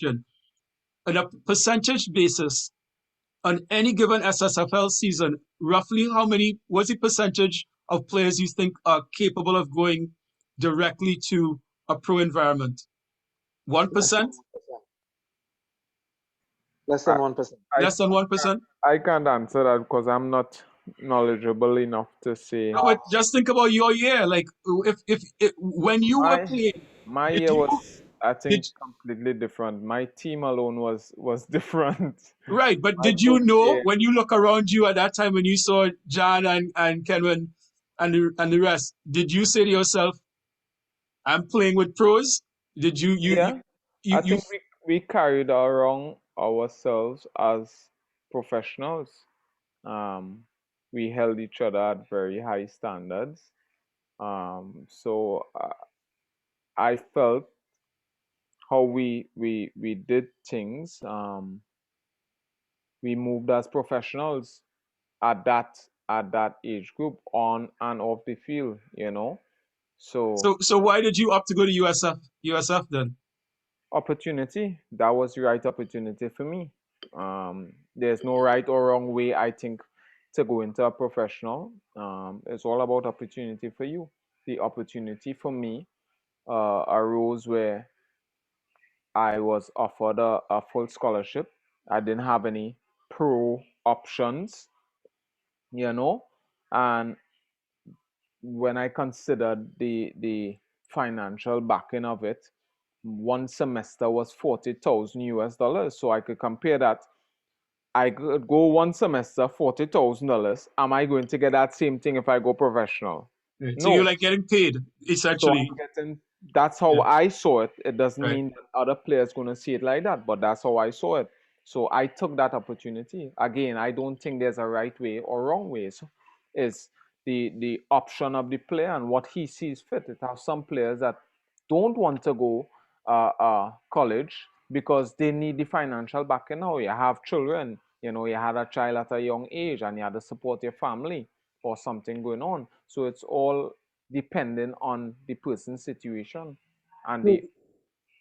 question. On a percentage basis, on any given SSFL season, roughly what's the percentage of players you think are capable of going directly to a pro environment? 1%? Less than 1%. Less than 1%? I can't answer that because I'm not knowledgeable enough to say. No, but just think about your year. Like, if when you were playing, My did year you- was, I think, did- completely different. My team alone was different. right, but I did you could know say- when you look around you at that time when you saw John and Kenwin and the rest, did you say to yourself, I'm playing with pros? Did you Yeah, you, I you think we carried around ourselves as professionals. Um, we held each other at very high standards. So I felt how we did things. We moved as professionals at that age group, on and off the field, So why did you opt to go to USF then? opportunity, that was the right opportunity for me. There's no right or wrong way, I think, to go into a professional. It's all about opportunity for you. The opportunity for me arose where I was offered a full scholarship. I didn't have any pro options, and when I considered the financial backing of it, one semester was $40,000. So I could compare that. I could go one semester, $40,000. Am I going to get that same thing if I go professional? Right. No. So you're like getting paid, So essentially. that's how Yeah. I saw it. It doesn't Right. mean that other players going to see it like that, but that's how I saw it. So I took that opportunity. Again, I don't think there's a right way or wrong way. So it's the option of the player and what he sees fit. It has some players that don't want to go college because they need the financial backing now. You have children, you had a child at a young age and you had to support your family or something going on. So it's all depending on the person's situation and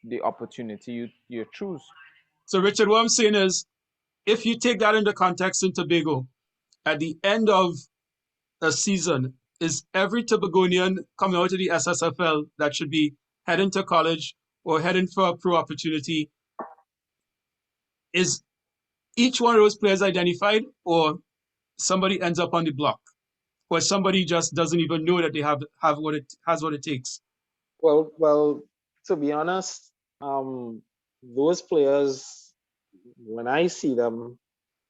the opportunity you choose. So Richard, what I'm saying is, if you take that into context in Tobago, at the end of a season, is every Tobagonian coming out of the SSFL that should be heading to college or heading for a pro opportunity, is each one of those players identified, or somebody ends up on the block, or somebody just doesn't even know that they have what it takes? Well, to be honest, those players, when I see them,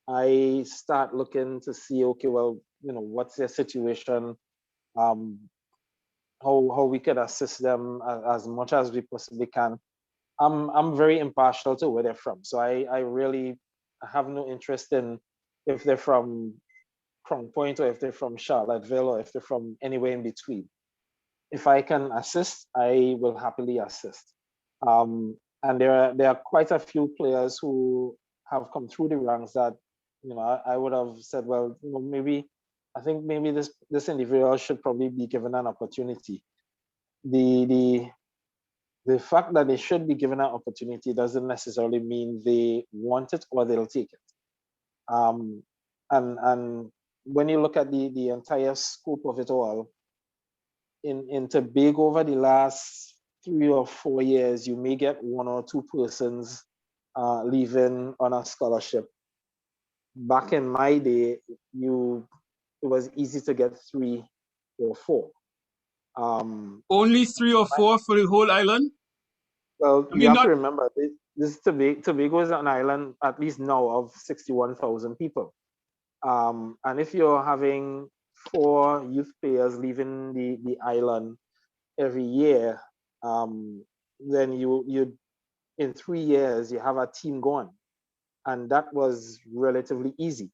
I start looking to see, okay, well, what's their situation, how we could assist them as much as we possibly can. I'm very impartial to where they're from, so I really have no interest in if they're from Crown Point or if they're from Charlottesville or if they're from anywhere in between. If I can assist, I will happily assist. And there are quite a few players who have come through the ranks that I would have said, well, maybe I think maybe this individual should probably be given an opportunity. The fact that they should be given an opportunity doesn't necessarily mean they want it or they'll take it. And when you look at the entire scope of it all, in Tobago over the last 3 or 4 years, you may get 1 or 2 persons leaving on a scholarship. Back in my day, it was easy to get 3 or 4. Only 3 or 4 for the whole island? Well, you have to remember, Tobago is an island, at least now, of 61,000 people. And if you're having 4 youth players leaving the island every year, then you in 3 years, you have a team going. And that was relatively easy.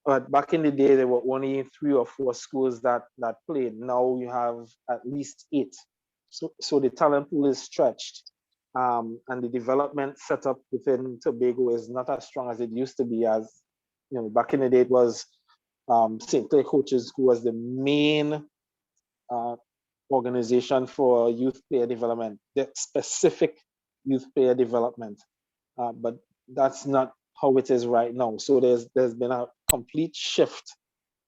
But back in the day, there were only 3 or 4 schools that played. Now you have at least 8. So the talent pool is stretched. And the development setup within Tobago is not as strong as it used to be. As back in the day, it was St. Clair Coaches who was the main organization for youth player development, the specific youth player development. But that's not how it is right now. So there's been a complete shift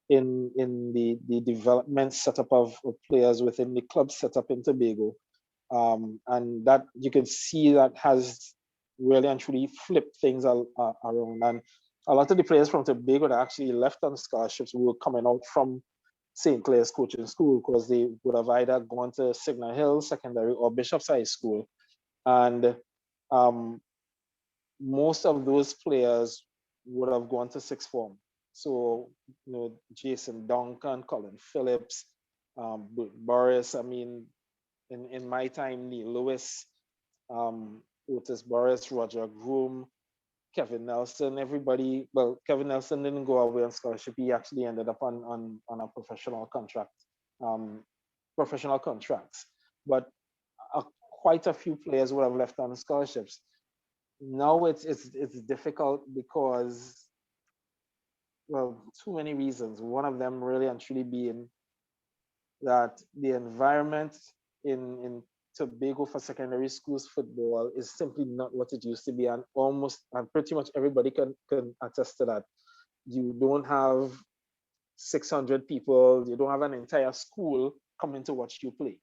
in the development setup of players within the club setup in Tobago. And that you can see that has really and truly flipped things around. And a lot of the players from Tobago that actually left on scholarships were coming out from St. Clair's coaching school because they would have either gone to Signal Hill Secondary or Bishop's High School. And most of those players would have gone to sixth form. So, Jason Duncan, Colin Phillips, Boris, I mean, in my time, Neil Lewis, Otis Boris, Roger Groom, Kevin Nelson, everybody. Well, Kevin Nelson didn't go away on scholarship. He actually ended up on a professional contract, professional contracts. But quite a few players would have left on scholarships. Now it's difficult because, well, too many reasons. One of them really and truly being that the environment in Tobago for secondary schools football is simply not what it used to be, and pretty much everybody can attest to that. You don't have 600 people, you don't have an entire school coming to watch you play.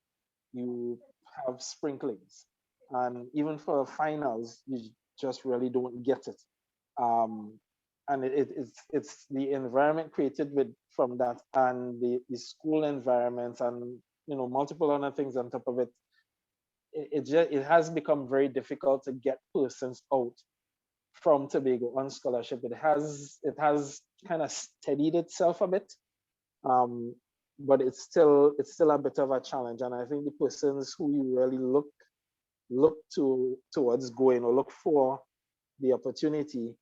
You have sprinklings, and even for finals, you just really don't get it. And it's the environment created from that, and the school environment, and multiple other things on top of it. It has become very difficult to get persons out from Tobago on scholarship. It has kind of steadied itself a bit, but it's still a bit of a challenge. And I think the persons who you really look towards going or look for the opportunity,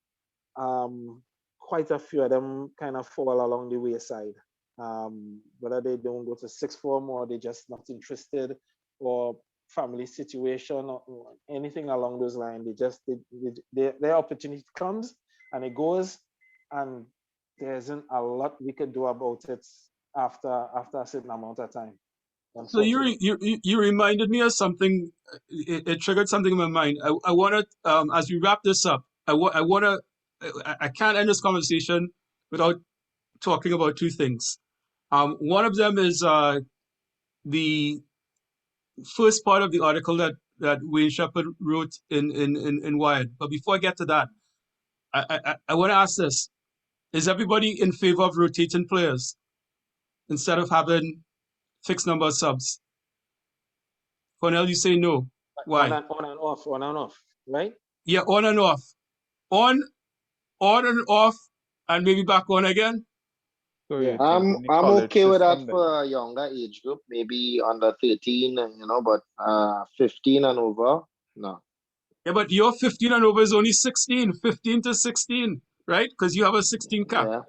quite a few of them kind of fall along the wayside. Whether they don't go to sixth form or they're just not interested, or family situation or anything along those lines. Their opportunity comes and it goes, and there isn't a lot we could do about it after a certain amount of time. So you reminded me of something. It triggered something in my mind. I want to, as we wrap this up, I can't end this conversation without talking about two things. One of them is the first part of the article that Wayne Shepherd wrote in Wired. But before I get to that, I want to ask this: is everybody in favor of rotating players instead of having fixed number of subs? Cornell, you say no. Why? On and off, right? Yeah, on and off. On and off, and maybe back on again. So Yeah. I'm okay with that for a younger age group, maybe under 13, but 15 and over, no. Yeah, but your 15 and over is only 16, 15 to 16, right? Because you have a 16 cap. Yeah.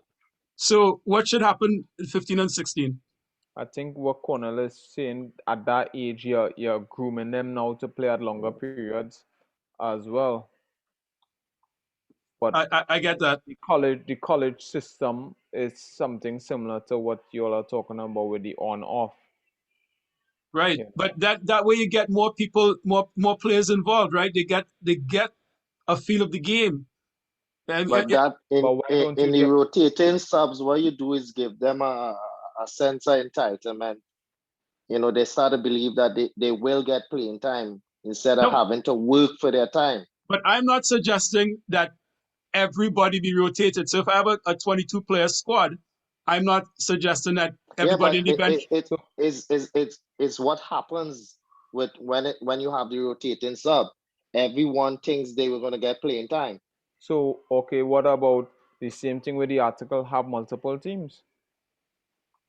So what should happen in 15 and 16? I think what Cornell is saying, at that age, you're grooming them now to play at longer periods as well. But I get that. The college system is something similar to what you all are talking about with the on-off. Right. Yeah. But that way you get more people, more players involved, right? They get a feel of the game. But that in the rotating subs, what you do is give them a sense of entitlement. They start to believe that they will get playing time instead of having to work for their time. But I'm not suggesting that everybody be rotated. So if I have a 22-player squad, I'm not suggesting that everybody in the bench. It's what happens with when you have the rotating sub. Everyone thinks they were going to get playing time. So, okay, what about the same thing with the article, have multiple teams?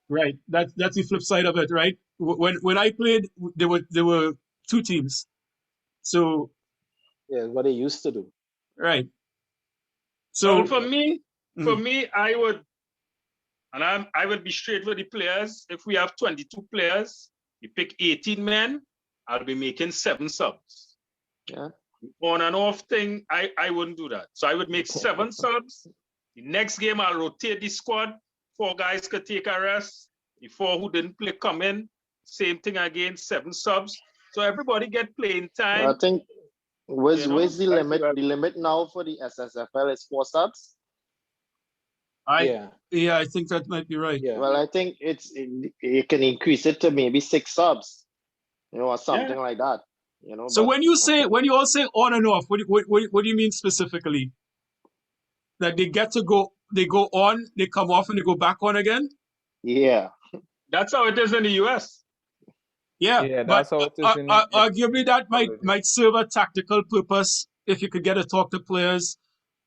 Right. That's the flip side of it, right? When I played, there were two teams. So yeah, what they used to do. Right. So well, for me, I would be straight with the players. If we have 22 players, you pick 18 men, I'll be making 7 subs. Yeah. On and off thing, I wouldn't do that. So I would make 7 subs. The next game, I'll rotate the squad. 4 guys could take a rest. The 4 who didn't play come in. Same thing again, 7 subs. So everybody get playing time. I think Where's the limit? The limit now for the SSFL is 4 subs. I think that might be right. Yeah. Well, I think you can increase it to maybe 6 subs, or something like that. So when you all say on and off, what do you mean specifically? That they go on, they come off, and they go back on again? Yeah. That's how it is in the US. Yeah, that's but how it is arguably that might serve a tactical purpose if you could get to talk to players.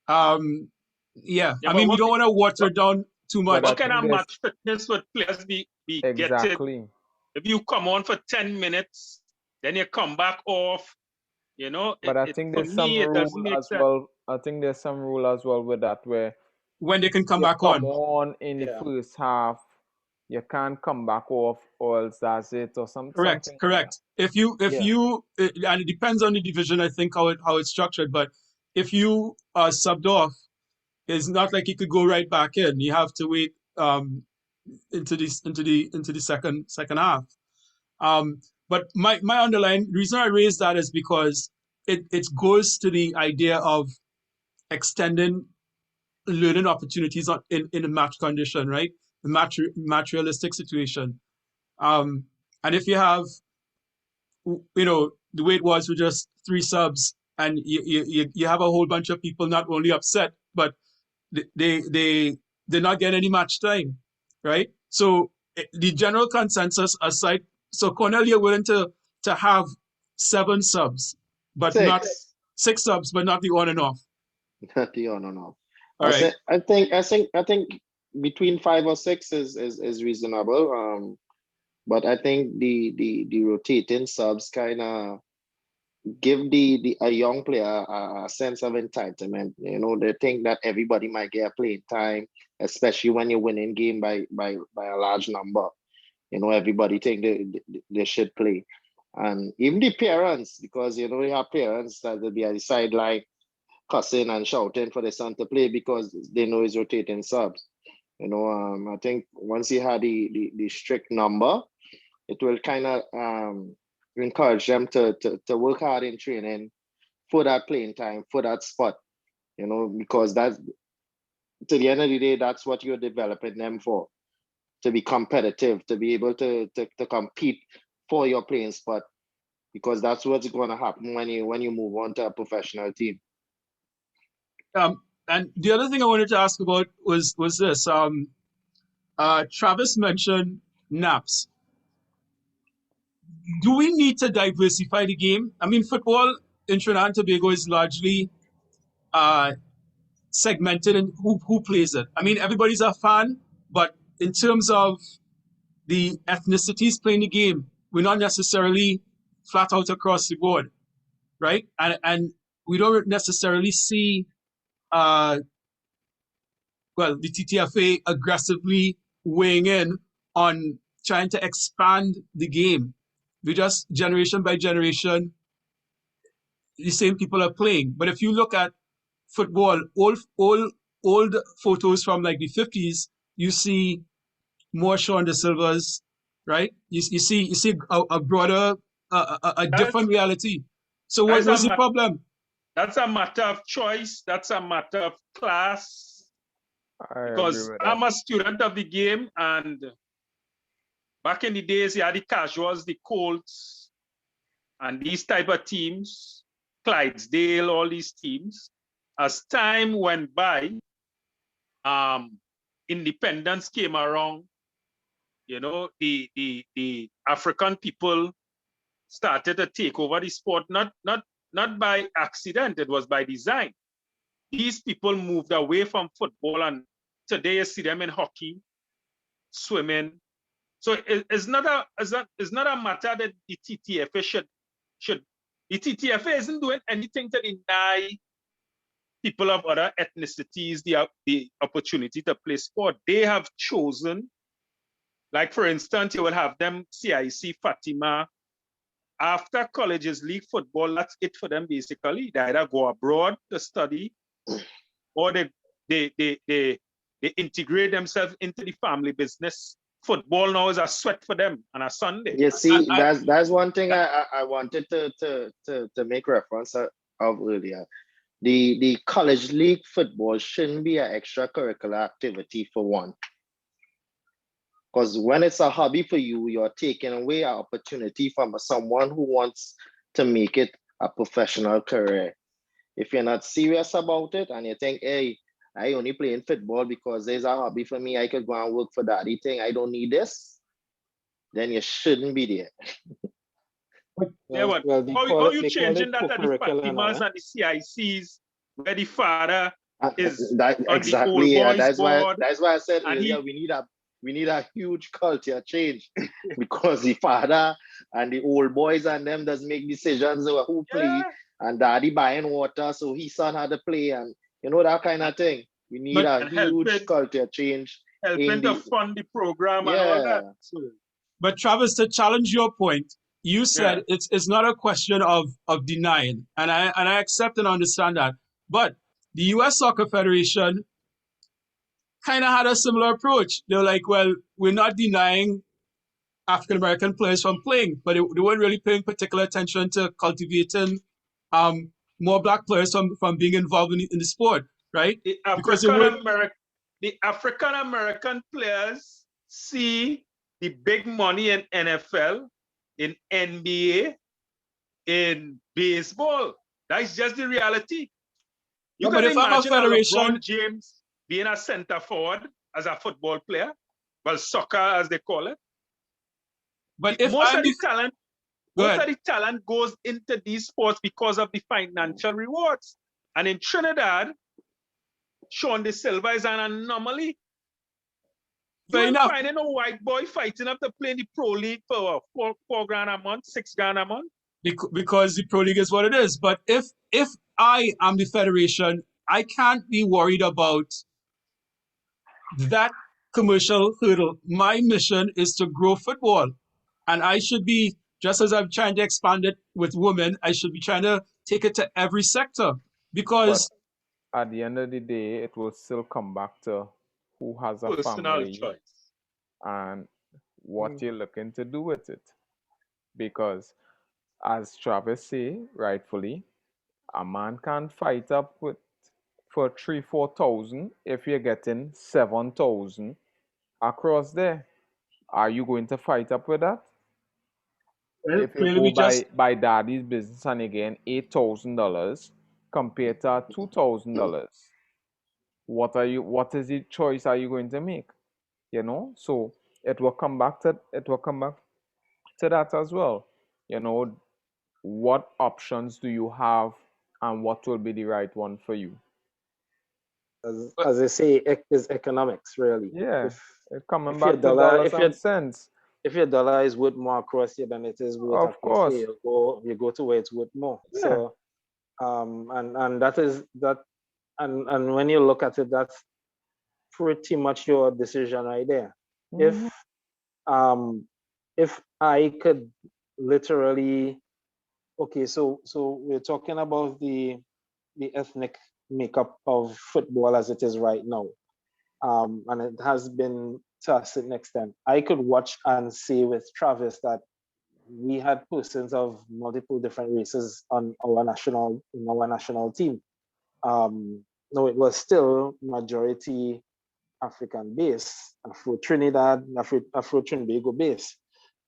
I mean, we don't want to water down too much. What kind of match fitness would players be getting? If you come on for 10 minutes, then you come back off, But I think there's some rule as well. I think there's some rule as well with that, where when they can come back on in the first half, you can't come back off, or else that's it, or something. Correct. Like If you and it depends on the division, I think how it's structured. But if you are subbed off, it's not like you could go right back in. You have to wait into the second half. But my underlying reason I raised that is because it goes to the idea of extending learning opportunities in a match condition, right? The match realistic situation. And if you have, the way it was with just 3 subs, and you have a whole bunch of people not only upset, but they're not getting any match time, right? So the general consensus aside, so Cornell, you're willing to have 7 subs, but 6. not 6 subs, but not the on and off. Not the on and off. All right. I think between 5 or 6 is reasonable. But I think the rotating subs kind of give a young player a sense of entitlement. They think that everybody might get playing time, especially when you're winning game by a large number. Everybody think they should play. And even the parents, because you have parents that will be at the sideline cussing and shouting for their son to play because they know he's rotating subs. I think once you have the strict number, it will kind of encourage them to work hard in training for that playing time, for that spot, because that's, to the end of the day, that's what you're developing them for, to be competitive, to be able to compete for your playing spot, because that's what's going to happen when you move on to a professional team. And the other thing I wanted to ask about was this. Travis mentioned naps. Do we need to diversify the game? I mean, football in Trinidad and Tobago is largely segmented in who plays it. I mean, everybody's a fan, but in terms of the ethnicities playing the game, we're not necessarily flat out across the board, right? And we don't necessarily see the TTFA aggressively weighing in on trying to expand the game. We just, generation by generation, the same people are playing. But if you look at football, old photos from like the 50s, you see more Sean De Silvas, right? You see a broader, a different reality. So what's the problem? That's a matter of choice. That's a matter of class. Because I'm a student of the game, and back in the days, you had the Casuals, the Colts, and these type of teams, Clydesdale, all these teams. As time went by, independence came around. The African people started to take over the sport, not by accident, it was by design. These people moved away from football, and today you see them in hockey, swimming. So it's not a matter that the TTFA should. The TTFA isn't doing anything to deny people of other ethnicities the opportunity to play sport. They have chosen, like for instance, you will have them CIC Fatima. After colleges league football, that's it for them basically. They either go abroad to study, or they integrate themselves into the family business. Football now is a sweat for them on a Sunday. You see, that's one thing I wanted to make reference. of earlier. The college league football shouldn't be an extracurricular activity for one. Because when it's a hobby for you, you're taking away an opportunity from someone who wants to make it a professional career. If you're not serious about it and you think, hey, I only playing football because there's a hobby for me, I could go and work for that. You think I don't need this, then you shouldn't be there. Yeah, but how you changing that at the Fatimas and the CICs where the father is exactly, on the old boys board, board? that's why I said earlier we need a huge culture change because the father and the old boys and them does make decisions over who play, and daddy buying water so his son had to play, and you know, that kind of thing. We need a huge culture change. Helping to fund the program and all that. But Travis, to challenge your point, you said it's not a question of denying, and I accept and understand that. But the U.S. Soccer Federation kind of had a similar approach. They were like, well, we're not denying African American players from playing, but they weren't really paying particular attention to cultivating more black players from being involved in the sport, right? The African American players see the big money in NFL, in NBA, in baseball. That's just the reality. You can imagine LeBron James being a center forward as a football player, well, soccer as they call it. But if most of the talent goes into these sports because of the financial rewards. And in Trinidad, Sean De Silva is an anomaly. You ain't finding a white boy fighting up to play in the Pro League for $4,000 a month, $6,000 a month. Because the Pro League is what it is. But if I am the federation, I can't be worried about that commercial hurdle. My mission is to grow football. And I should be, just as I'm trying to expand it with women, I should be trying to take it to every sector. Because but at the end of the day, it will still come back to who has a personal family choice and what you're looking to do with it. Because as Travis say, rightfully, a man can't fight up for 3,000-4,000 if you're getting 7,000 across there. Are you going to fight up with that? If you go by daddy's business and again $8,000 compared to $2,000, what is the choice are you going to make? You know, so it will come back to that as well. You know, what options do you have and what will be the right one for you? As I say, it is economics, really. Yeah, coming back to dollars and cents. If your dollar is worth more across here than it is worth across here, you go to where it's worth more. Yeah. So, and that is that, and when you look at it, that's pretty much your decision right there. Mm-hmm. If I could literally, okay, so we're talking about the ethnic makeup of football as it is right now. And it has been to a certain extent. I could watch and say with Travis that we had persons of multiple different races on our national team. No, it was still majority African base, Afro Trinidad, Afro Tobago base.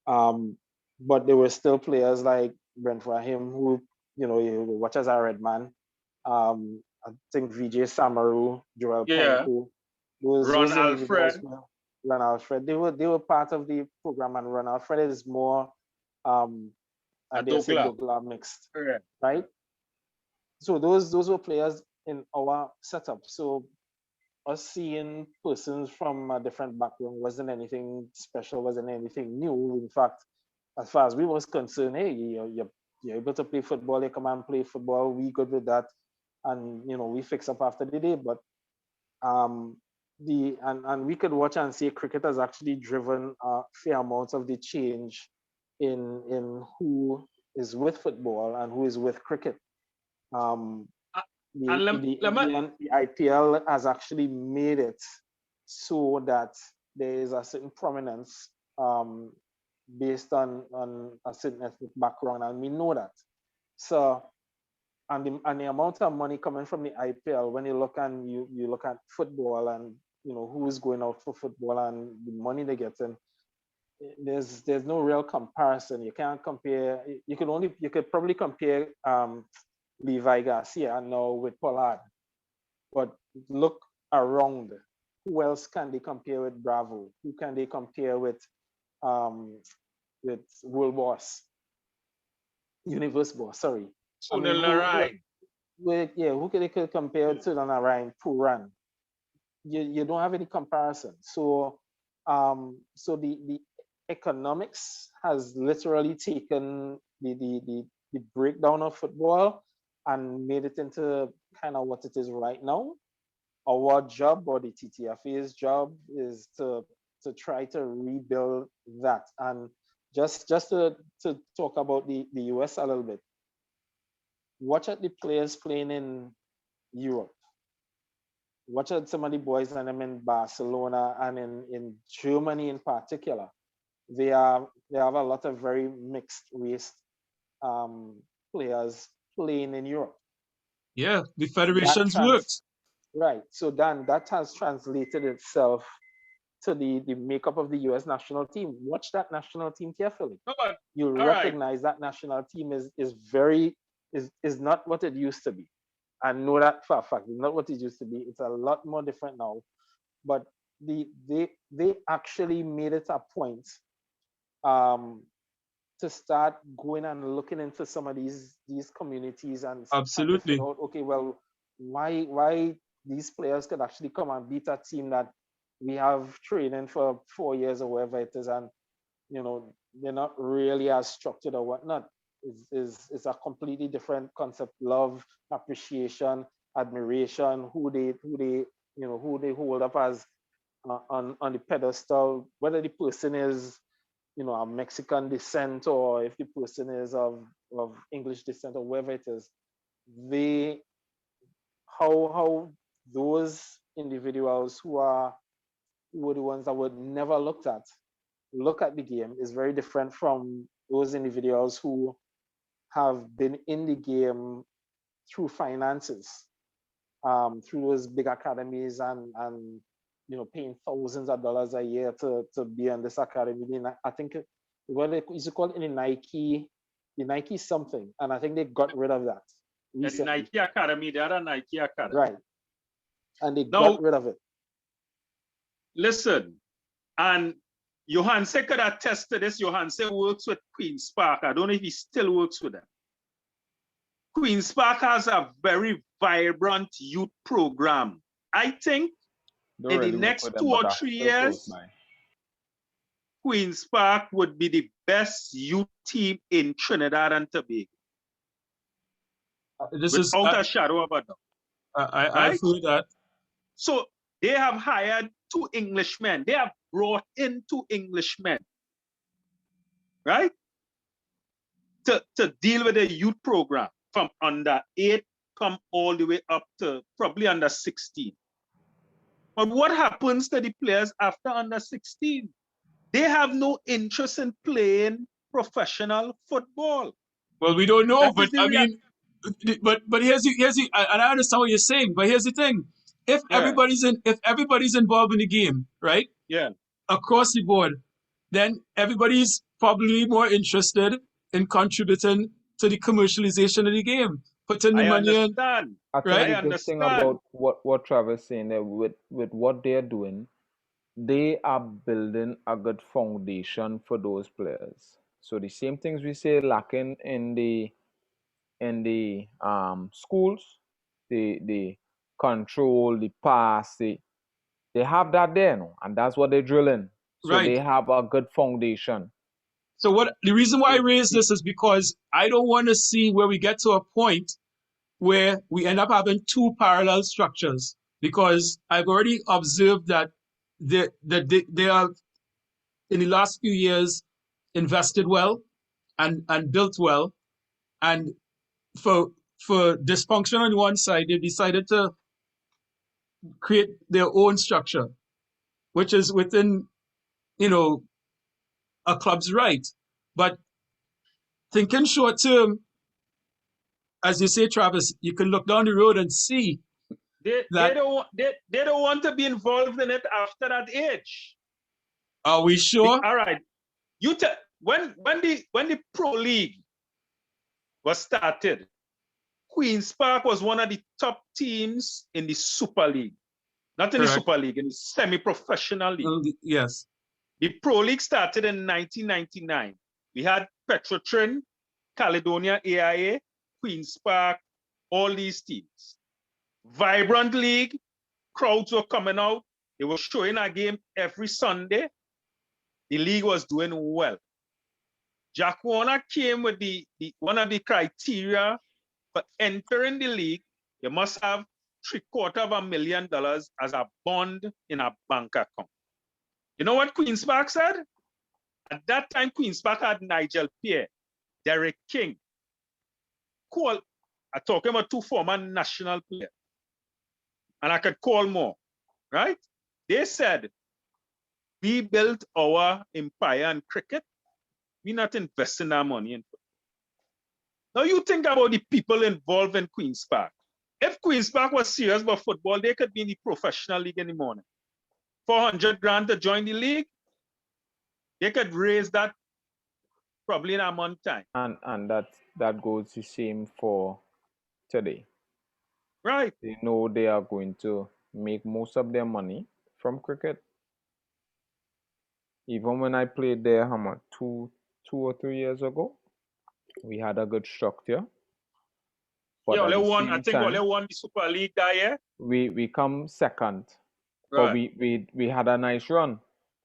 But there were still players like Brent Rahim, who, you know, you watch as a red man. I think Vijay Samaru, Joel Ponko, Ron Alfred. They were part of the program, and Ron Alfred is more Douglas mixed, right? So those were players in our setup. So us seeing persons from a different background wasn't anything special, wasn't anything new. In fact, as far as we was concerned, hey, you're able to play football, you come and play football, we good with that. And, you know, we fix up after the day. But and we could watch and see cricket has actually driven a fair amount of the change in who is with football and who is with cricket. The IPL has actually made it so that there is a certain prominence based on a certain ethnic background, and we know that. So and the amount of money coming from the IPL, when you look at football and who's going out for football and the money they're getting, there's no real comparison. You can't compare. You could probably compare Levi Garcia now with Pollard, but look around. Who else can they compare with Bravo? Who can they compare with World Boss, Universe Boss? Sorry. Sunil Narine. Who can they compare to Narine, Puran? You don't have any comparison. So the economics has literally taken the breakdown of football and made it into kind of what it is right now. Our job, or the TTFA's job, is to try to rebuild that. And just to talk about the US a little bit, watch at the players playing in Europe. Watch out some of the boys and them in Barcelona and in Germany in particular. They have a lot of very mixed race players playing in Europe. Yeah, the federations worked. Right. So then that has translated itself to the makeup of the US national team. Watch that national team carefully. You'll recognize that national team is not what it used to be. I know that for a fact. It's not what it used to be. It's a lot more different now. But they actually made it a point to start going and looking into some of these communities and absolutely figure out, okay, well, why these players could actually come and beat a team that we have training for 4 years or whatever it is, and they're not really as structured or whatnot. It's a completely different concept. Love, appreciation, admiration, who they hold up as on the pedestal, whether the person is a Mexican descent or if the person is of English descent or whatever it is. How those individuals who were the ones that were never look at the game is very different from those individuals who have been in the game through finances, through those big academies and paying thousands of dollars a year to be in this academy. I think what they used to call it in the Nike something, and I think they got rid of that. Yeah, the Nike Academy, the other Nike Academy. Right. And they got rid of it. Listen, and Yohance could attest to this. Yohance works with Queen's Park. I don't know if he still works with them. Queen's Park has a very vibrant youth program. I think in the next 2 or 3 years, Queen's Park would be the best youth team in Trinidad and Tobago. Without a shadow of a doubt. I've heard that. So they have hired 2 Englishmen. They have brought in 2 Englishmen, right? To deal with the youth program from under 8 come all the way up to probably under 16. But what happens to the players after under 16? They have no interest in playing professional football. Well, we don't know, but I mean, but here's the, and I understand what you're saying, but here's the thing: if everybody's involved in the game, right? Yeah. Across the board, then everybody's probably more interested in contributing to the commercialization of the game, putting the money in. I think the good thing about what Travis is saying there with what they're doing, they are building a good foundation for those players. So the same things we say lacking in the schools, the control, the pass, they have that there, no? And that's what they're drilling. So they have a good foundation. So the reason why I raise this is because I don't want to see where we get to a point where we end up having 2 parallel structures, because I've already observed that they are, in the last few years, invested well and built well, and for dysfunction on one side, they decided to create their own structure, which is within a club's right. But thinking short term, as you say, Travis, you can look down the road and see they don't want to be involved in it after that age. Are we sure? All right. When the Pro League was started, Queen's Park was one of the top teams in the Super League. Not in the Super League, in the semi-professional league. Yes. The Pro League started in 1999. We had Petrotrin, Caledonia AIA, Queen's Park, all these teams. Vibrant league, crowds were coming out. They were showing a game every Sunday. The league was doing well. Jack Warner came with one of the criteria for entering the league. You must have $750,000 as a bond in a bank account. You know what Queen's Park said? At that time, Queen's Park had Nigel Pierre, Derek King. I'm talking about two former national players. And I could call more, right? They said, we built our empire in cricket. We're not investing our money in football. Now you think about the people involved in Queen's Park. If Queen's Park was serious about football, they could be in the professional league in the morning. 400 grand to join the league, they could raise that probably in a month time. And that goes the same for today. Right. They know they are going to make most of their money from cricket. Even when I played there, two or 3 years ago, we had a good structure. But only one the Super League that year. We come second. Right. But we had a nice run,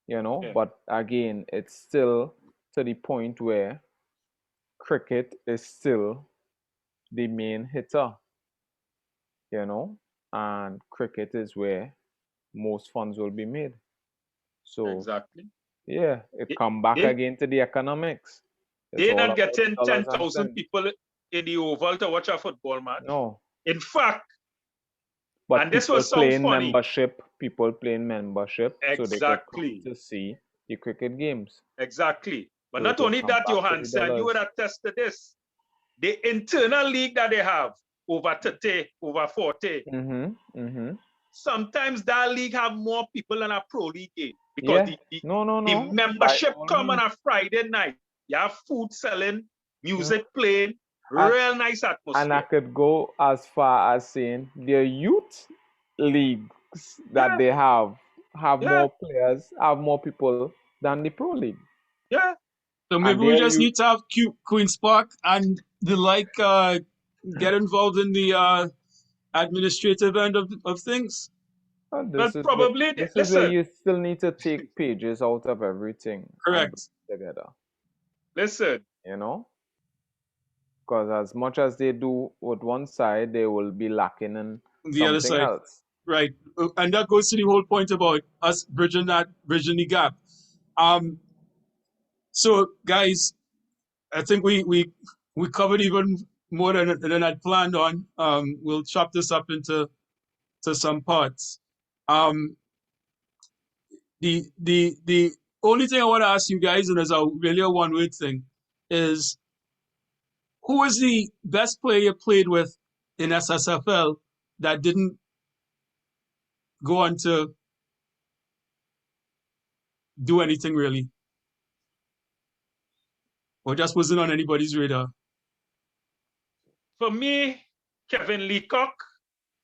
you know. Yeah. But again, it's still to the point where cricket is still the main hitter, you know, and cricket is where most funds will be made. So exactly. Yeah, it come back again to the economics. They're not getting 10,000 people in the Oval to watch a football match. No. In fact, but and this was so funny. People playing membership, exactly. So they could come to see the cricket games. Exactly. But so not only that, Yohance, and you would attest to this. The internal league that they have, over 30, over 40, sometimes that league have more people than a pro league game. Because the membership come on a Friday night. You have food selling, music playing, real nice atmosphere. And I could go as far as saying their youth leagues that they have more players, have more people than the pro league. Yeah. So maybe we just need to have Queen's Park and the like get involved in the administrative end of things. This is where you still need to take pages out of everything. Correct. Together. Listen. You know? Because as much as they do with one side, they will be lacking in the other side. Else. Right. And that goes to the whole point about us bridging the gap. So guys, I think we covered even more than I'd planned on. We'll chop this up into some parts. The only thing I want to ask you guys, and it's really a one-word thing, is who is the best player you played with in SSFL that didn't go on to do anything really? Or just wasn't on anybody's radar? For me, Kevin Leacock.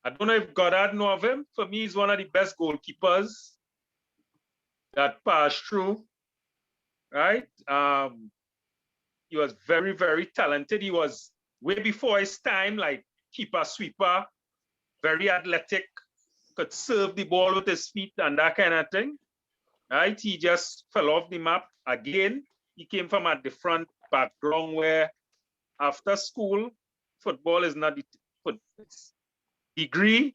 I don't know if Goddard know of him. For me, he's one of the best goalkeepers that passed through, right? He was very, very talented. He was way before his time, like keeper, sweeper, very athletic, could serve the ball with his feet and that kind of thing, right? He just fell off the map again. He came from a different background where after school, football is not the degree,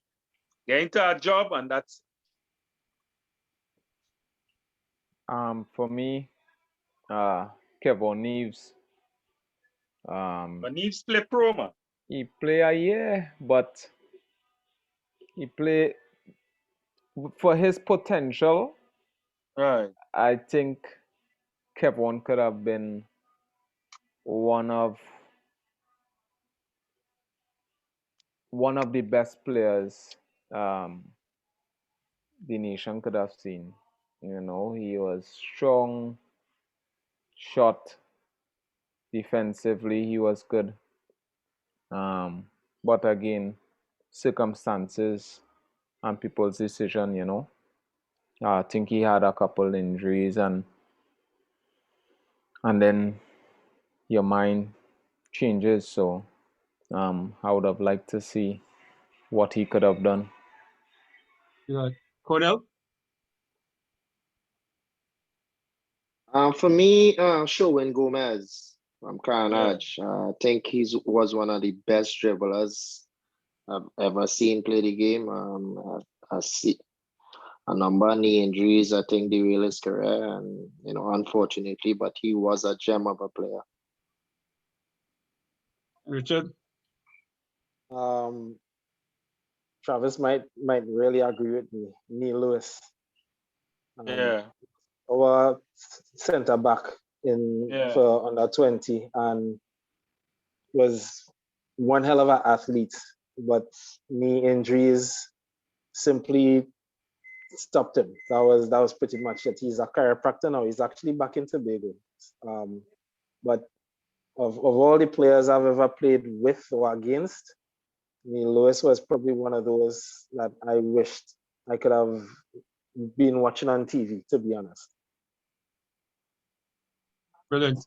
get into a job, and that's for me, Kevon Neves. But Neves play pro, man. He play a year, but he play for his potential. Right. I think Kevon could have been one of one of the best players the nation could have seen. You know, he was strong, shot, defensively, he was good. But again, circumstances and people's decision, you know. I think he had a couple injuries and then your mind changes. So I would have liked to see what he could have done. Yeah. Cornell? For me, Sherwin Gomez from Carnage. Yeah. I think he was one of the best dribblers I've ever seen play the game. I see a number of knee injuries, I think, derailed his career, and unfortunately, but he was a gem of a player. Richard? Travis might really agree with me. Neil Lewis. Yeah. Our centre back for under 20 and was one hell of an athlete, but knee injuries simply stopped him. That was pretty much it. He's a chiropractor now. He's actually back in Tobago. But of all the players I've ever played with or against, Neil Lewis was probably one of those that I wished I could have been watching on TV, to be honest. Brilliant.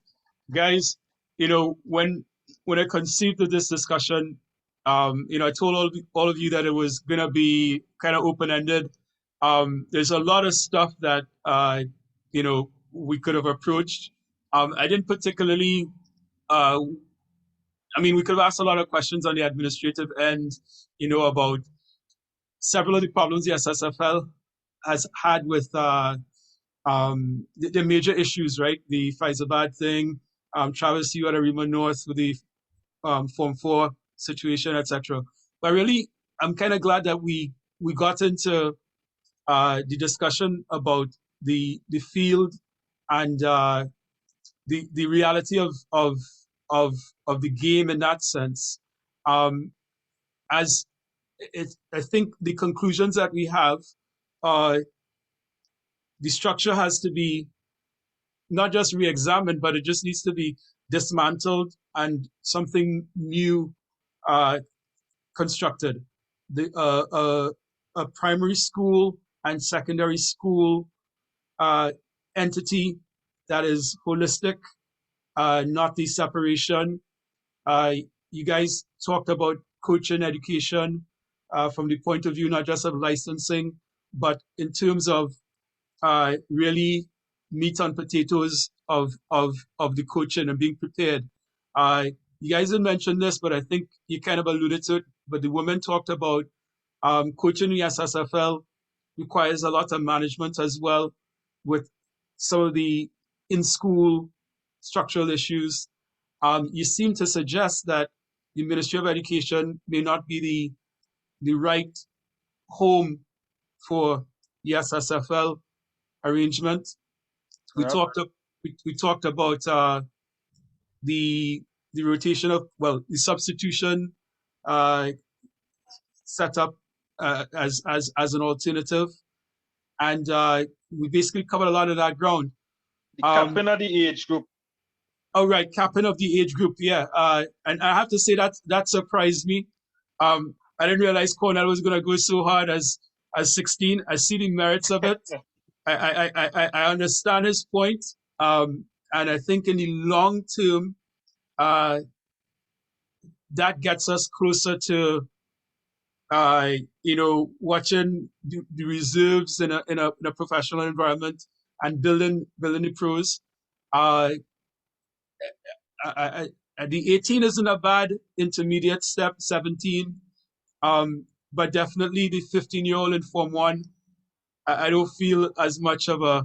Guys, when I conceived of this discussion, I told all of you that it was going to be kind of open-ended. There's a lot of stuff that, we could have approached. I didn't particularly, we could have asked a lot of questions on the administrative end, about several of the problems the SSFL has had with the major issues, right? The Faizabad thing, Travis, you at Arima North with the Form 4 situation, etc. But really, I'm kind of glad that we got into the discussion about the field and the reality of the game in that sense. As I think the conclusions that we have, the structure has to be not just re-examined, but it just needs to be dismantled and something new constructed. A primary school and secondary school entity that is holistic, not the separation. You guys talked about coaching education from the point of view not just of licensing, but in terms of really meat and potatoes of the coaching and being prepared. You guys didn't mention this, but I think you kind of alluded to it. But the women talked about coaching the SSFL requires a lot of management as well, with some of the in-school structural issues. You seem to suggest that the Ministry of Education may not be the right home for the SSFL arrangement. We talked about the rotation of the substitution set up as an alternative, and we basically covered a lot of that ground. The capping of the age group. Oh right, capping of the age group, yeah. And I have to say that surprised me. I didn't realize Cornell was going to go so hard as 16. I see the merits of it. I understand his point, and I think in the long term, that gets us closer to, watching the reserves in a professional environment and building the pros. The 18 isn't a bad intermediate step. 17, but definitely the 15-year-old in Form 1. I don't feel as much of a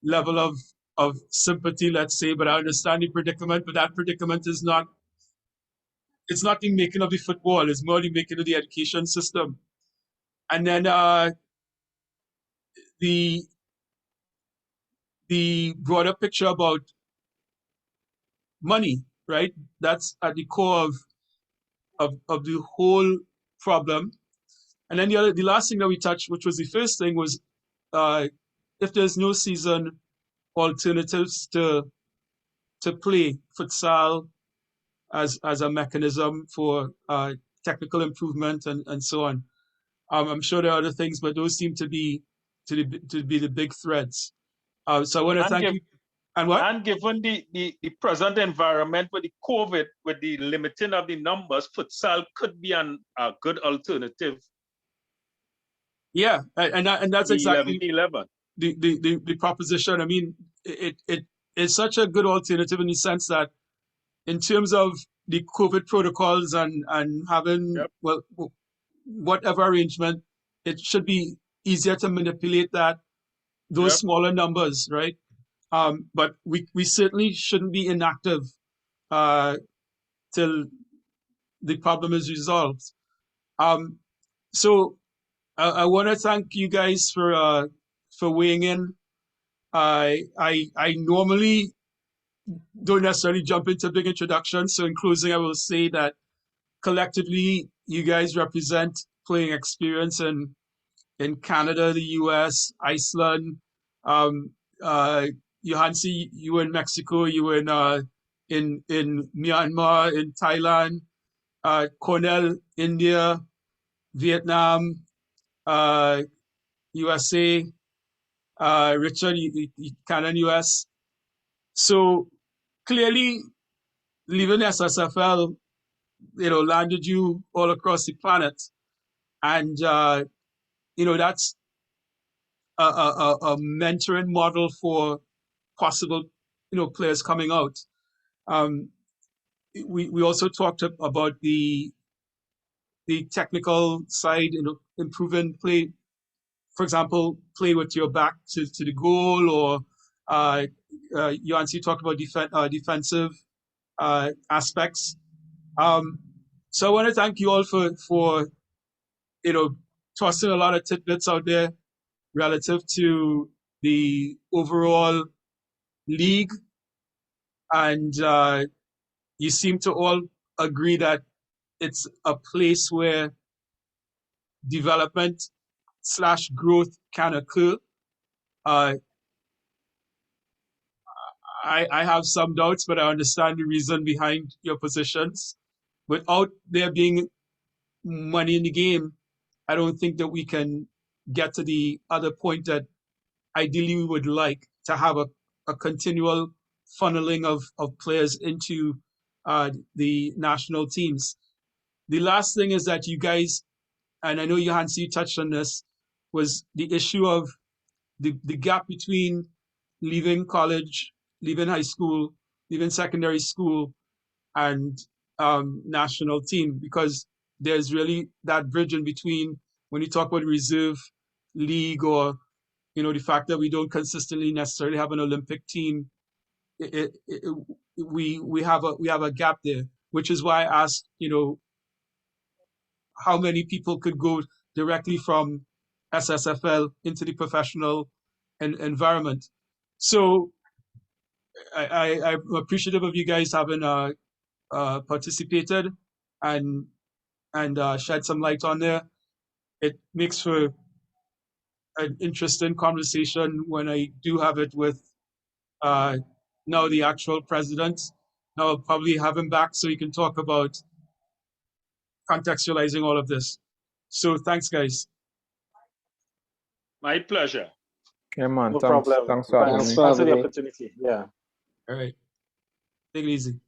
level of sympathy, let's say, but I understand the predicament. But that predicament is not. It's not the making of the football. It's more the making of the education system. And then the broader picture about money, right? That's at the core of the whole problem. And then the last thing that we touched, which was the first thing, was if there's no season, alternatives to play futsal as a mechanism for technical improvement and so on. I'm sure there are other things, but those seem to be the big threads. So I want to thank you. And what? And given the present environment with the COVID, with the limiting of the numbers, futsal could be a good alternative. Yeah, and that's exactly 11. The proposition. I mean, it is such a good alternative in the sense that in terms of the COVID protocols and having well whatever arrangement, it should be easier to manipulate those smaller numbers, right? But we certainly shouldn't be inactive till the problem is resolved. So I want to thank you guys for weighing in. I normally don't necessarily jump into big introductions. So in closing, I will say that collectively, you guys represent playing experience in Canada, the US, Iceland. Yohance, you were in Mexico, you were in Myanmar, in Thailand, Cornell, India, Vietnam, USA, Richard, Canada and US. So clearly, leaving SSFL, landed you all across the planet, and that's a mentoring model for possible players coming out. We also talked about the technical side, improving play. For example, play with your back to the goal, or Yohance talked about defensive aspects. So I want to thank you all for tossing a lot of tidbits out there relative to the overall league, and you seem to all agree that it's a place where development / growth can occur. I have some doubts, but I understand the reason behind your positions. Without there being money in the game, I don't think that we can get to the other point that ideally we would like to have a continual funneling of players into the national teams. The last thing is that you guys, and I know Yohance, you touched on this, was the issue of the gap between leaving college, leaving high school, leaving secondary school, and national team, because there's really that bridge in between when you talk about reserve league, or the fact that we don't consistently necessarily have an Olympic team. We have a gap there, which is why I asked how many people could go directly from SSFL into the professional environment. So I'm appreciative of you guys having participated and shed some light on there. It makes for an interesting conversation when I do have it with now the actual president. Now I'll probably have him back so he can talk about contextualizing all of this. So thanks, guys. My pleasure. Yeah, man. No Thanks. problem. Thanks for having me. Thanks for the opportunity. Yeah. All right. Take it easy.